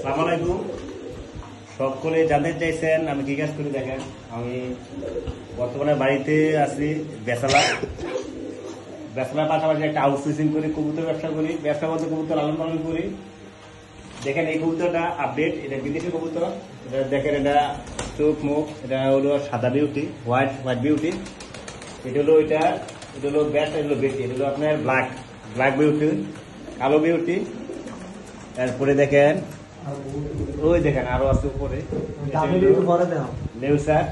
আসসালামু আলাইকুম। সকলে জানতে চাইছেন আমি কি কাজ করি। দেখেন, আমি বর্তমানে বাড়িতে আছি বেসালার পাশাপাশি একটা আউটসোর্সিং করি, কবুতর ব্যবসা করি। ব্যবসা বলতে কবুতর লালন পালন করি। দেখেন এই কবুতরটা আপডেট, এটা বিদেশি কবুতর। এটা দেখেন, এটা চোখ মুখ, এটা হলো সাদা বিউটি, হোয়াইট বিউটি। এটা হলো ব্যাট, এটা হলো বেটি, এটা হলো আপনার ব্ল্যাক বিউটি, কালো বিউটি। তারপরে দেখেন ওই দেখেন আরো আছে উপরে নেউসার,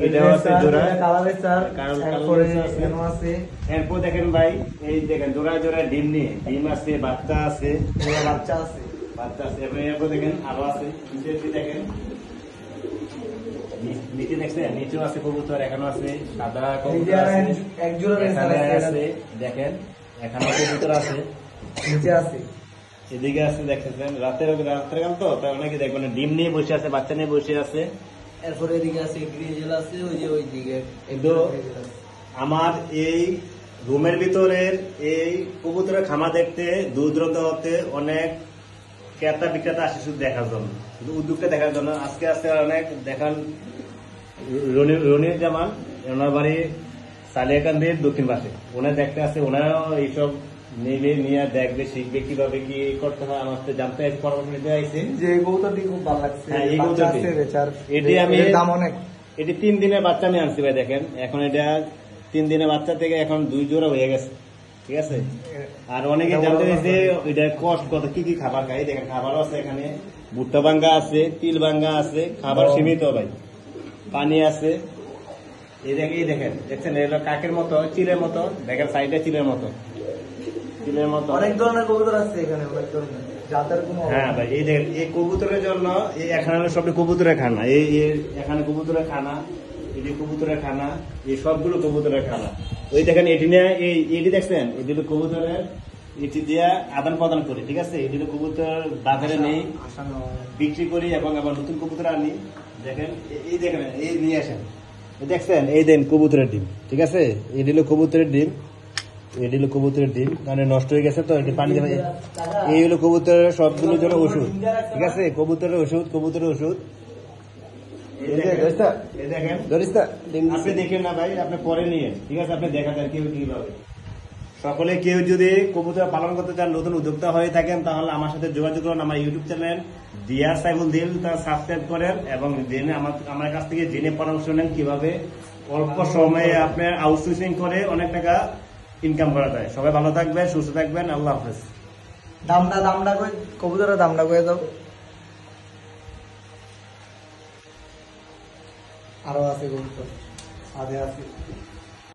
এটাও আছে জোড়া। এরপর দেখেন ভাই, এই দেখেন জোড়া ডিম আছে, বাচ্চা আছে। এরপর দেখেন আরো আছে, দেখেন নিচে দেখছেন, নিচেও আছে কবুতর, এখানে আছে সাদা কবুতর আছে। দেখেন এখানে কবুতর আছে, নিচে আছে, এদিকে আছে। দেখতেছেন রাতের গান তো, তাই অনেকে দেখবেন ডিম নিয়ে বসে আছে, বাচ্চা নিয়ে বসে আছে। এরপরে এদিকে আছে গ্রিজেল আছে, ওই দিকে। কিন্তু আমার এই রুমের ভিতরের এই কবুতরের খামা দেখতে দূর দূরান্ত হতে অনেক ক্রেতা বিক্রেতা আসে শুধু দেখার জন্য, শুধু উদ্যোগটা দেখার জন্য। আজকে অনেক দেখান রনির জামান, ওনার বাড়ি সালিয়াকান্দির দক্ষিণ পাশে। ওনার দেখতে আছে, ওনারাও এইসব নিয়ে দেখবে, শিখবে কিভাবে কি করতে হয়। আমার তো জানতে পরামর্শ নিতে আইছে যে কবুতরটি খুব ভালো লাগছে। হ্যাঁ, এই কবুতরটি এটি আমি দাম অনেক, এটি 3 দিনের বাচ্চা আমি আনছি ভাই। দেখেন এখন এটা 3 দিনের বাচ্চা থেকে এখন 2 জোড়া হয়ে গেছে, ঠিক আছে। আর অনেকে জানতে চাইছে এটা কষ্ট কত, কি খাবার খাই। দেখেন খাবারও আছে এখানে, ভুট্টা ভাঙ্গা আছে, তিল ভাঙ্গা আছে, খাবার সীমিত ভাই, পানি আছে। এই দেখেন দেখছেন, এটা কাকের মতো, চিলের মতো। দেখেন সাইডে চিলের মতো অনেক ধরনের কবুতর আছে এখানে, অনেক ধরনের জাতের কোনো। হ্যাঁ ভাই, এই দেখেন এই কবুতরের জন্য এই এখানে সব কবুতরের খানা, এই এখানে কবুতরের খানা, এটি কবুতরের খানা, এই সবগুলো কবুতরের খানা। ওই দেখেন এটি নিয়ে এটি দেখছেন, এটি কবুতরের এটি দিয়ে আদান প্রদান করি, ঠিক আছে। এটি কবুতর বাজারে নেই, বিক্রি করি এবং আবার নতুন কবুতর আনি। দেখেন এই দেখেন, এই নিয়ে আসেন, দেখছেন এই দেন কবুতরের ডিম, ঠিক আছে। এটি হলো কবুতরের ডিম, মানে নষ্ট হয়ে গেছে তো, এটি পানি দেবে। এই হলো কবুতরের সবগুলোর জন্য ওষুধ, ঠিক আছে। কবুতরের ওষুধ দেখেন, আপনি দেখেন না ভাই, আপনি পরে নিয়ে, ঠিক আছে। আপনি দেখা যান কিভাবে। সকলে কেউ যদি কবুতর পালন করতে চান, নতুন উদ্যোক্তা হয়ে থাকেন, তাহলে আমার সাথে যোগাযোগ করুন। আমার ইউটিউব চ্যানেল ডিয়ার সাইফুল দিল, তার সাবস্ক্রাইব করেন এবং জেনে আমার কাছ থেকে জেনে পরামর্শ নেন কিভাবে অল্প সময়ে আপনার আউটসোর্সিং করে অনেক টাকা ইনকাম করা যায়। সবাই ভালো থাকবেন, সুস্থ থাকবেন, আল্লাহ হাফেজ। দামটা কবুতরের দামটা কয়ে দাও। আরো আছে কবুতর, সাদে আছে।